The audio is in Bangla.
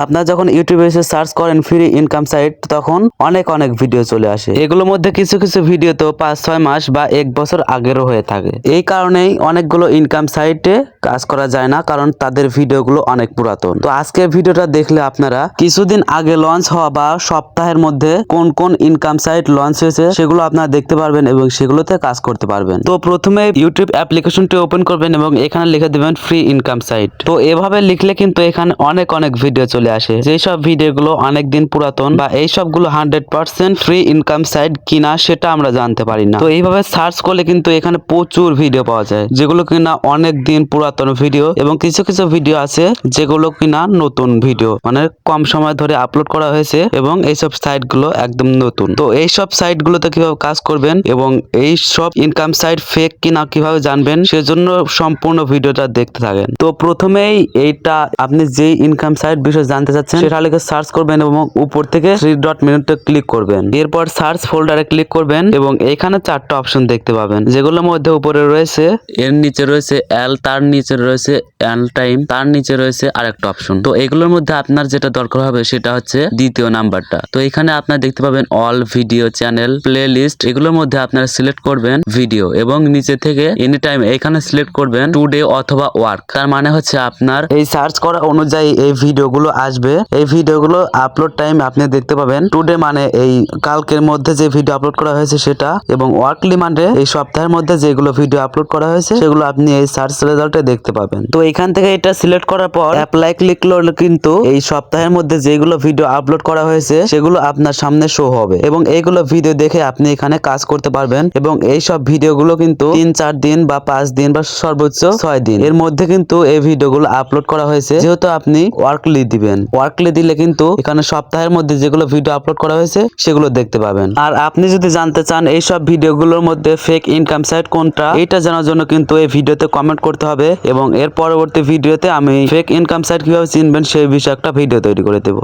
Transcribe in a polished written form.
আপনারা যখন ইউটিউবে এসে সার্চ করেন ফ্রি ইনকাম সাইট তখন অনেক ভিডিও চলে আসে। এগুলোর মধ্যে কিছু ভিডিও তো 5-6 মাস বা 1 বছর আগেরও হয়ে থাকে। এই কারণেই অনেকগুলো ইনকাম সাইটে কাজ করা যায় না, কারণ তাদের ভিডিওগুলো অনেক পুরাতন। তো আজকের ভিডিওটা দেখলে আপনারা কিছুদিন আগে লঞ্চ হওয়া বা সপ্তাহের মধ্যে কোন ইনকাম সাইট লঞ্চ হয়েছে সেগুলো আপনারা দেখতে পারবেন এবং সেগুলোতে কাজ করতে পারবেন। তো প্রথমে ইউটিউব অ্যাপ্লিকেশনটি ওপেন করবেন এবং এখানে লিখে দিবেন ফ্রি ইনকাম সাইট। তো এভাবে লিখলে কিন্তু এখানে অনেক ভিডিও চলে আসে, যেই সব ভিডিওগুলো অনেক দিন পুরাতন বা এই সবগুলো 100% ফ্রি ইনকাম সাইট কিনা সেটা আমরা জানতে পারি না। তো এইভাবে সার্চ করলে কিন্তু এখানে প্রচুর ভিডিও পাওয়া যায়, যেগুলো কিনা অনেক দিন পুরাতন ভিডিও এবং কিছু ভিডিও আছে যেগুলো কিনা নতুন ভিডিও, মানে কম সময় ধরে আপলোড করা হয়েছে এবং এইসব সাইট গুলো একদম নতুন। তো এইসব সাইট গুলোতে কিভাবে কাজ করবেন এবং এই সব ইনকাম সাইট ফেক কিনা কিভাবে জানবেন সেজন্য সম্পূর্ণ ভিডিওটা দেখতে থাকেন। তো প্রথমেই এইটা আপনি যেই ইনকাম সাইট বিষয়ে জানতে চাচ্ছেন সেটা লিখে সার্চ করবেন এবং উপর থেকে 3 ডট মেনুতে ক্লিক করবেন। এরপর সার্চ ফোল্ডারে ক্লিক করবেন এবং এখানে 4টা অপশন দেখতে পাবেন, যেগুলোর মধ্যে উপরে রয়েছে এর নিচে রয়েছে এল, তার নিচে রয়েছে এল টাইম, তার নিচে রয়েছে আরেকটা অপশন। তো এগুলোর মধ্যে আপনার যেটা দরকার হবে সেটা হচ্ছে দ্বিতীয় নাম্বারটা। তো এখানে আপনারা দেখতে পাবেন all video channel playlist, এগুলোর মধ্যে আপনারা সিলেক্ট করবেন ভিডিও এবং নিচে থেকে এনি টাইম এখানে সিলেক্ট করবেন টুডে অথবা ওয়ার্ক। তার মানে হচ্ছে আপনার এই সার্চ করা অনুযায়ী এই ভিডিওগুলো আসবে। এই ভিডিওগুলো আপলোড টাইম আপনি দেখতে পাবেন টুডে মানে এই কালকের মধ্যে যে ভিডিও আপলোড করা হয়েছে সেটা, এবং ওয়ার্কলি মানে এই সপ্তাহের মধ্যে যেগুলো ভিডিও আপলোড করা হয়েছে সেগুলো আপনি এই সার্চ রেজাল্টে দেখতে পাবেন। তো এখান থেকে এটা সিলেক্ট করার পর অ্যাপ্লাই ক্লিক করলে কিন্তু এই সপ্তাহের মধ্যে যেগুলো ভিডিও আপলোড করা হয়েছে সেগুলো আপনার সামনে শো হবে এবং এইগুলো ভিডিও দেখে আপনি এখানে কাজ করতে পারবেন। এবং এই সব ভিডিওগুলো কিন্তু 3-4 দিন বা 5 দিন বা সর্বোচ্চ 6 দিন এর মধ্যে কিন্তু এই ভিডিওগুলো আপলোড করা হয়েছে। যেহেতু আপনি ওয়ার্কলি দিবেন, ওয়ার্কলি দিলে কিন্তু এখানে সপ্তাহের মধ্যে যেগুলো ভিডিও আপলোড করা হয়েছে সেগুলো দেখতে পাবেন। আর আপনি যদি জানতে চান এই সব ভিডিওগুলোর মধ্যে ফেক ইনকাম সাইট কোনটা, এটা জানার জন্য কিন্তু এই ভিডিওতে কমেন্ট করতে হবে এবং এর পরবর্তী ভিডিওতে আমি ফেক ইনকাম সাইট কিভাবে চিনবেন সেই বিষয়ে একটা ভিডিও তৈরি করে দেব।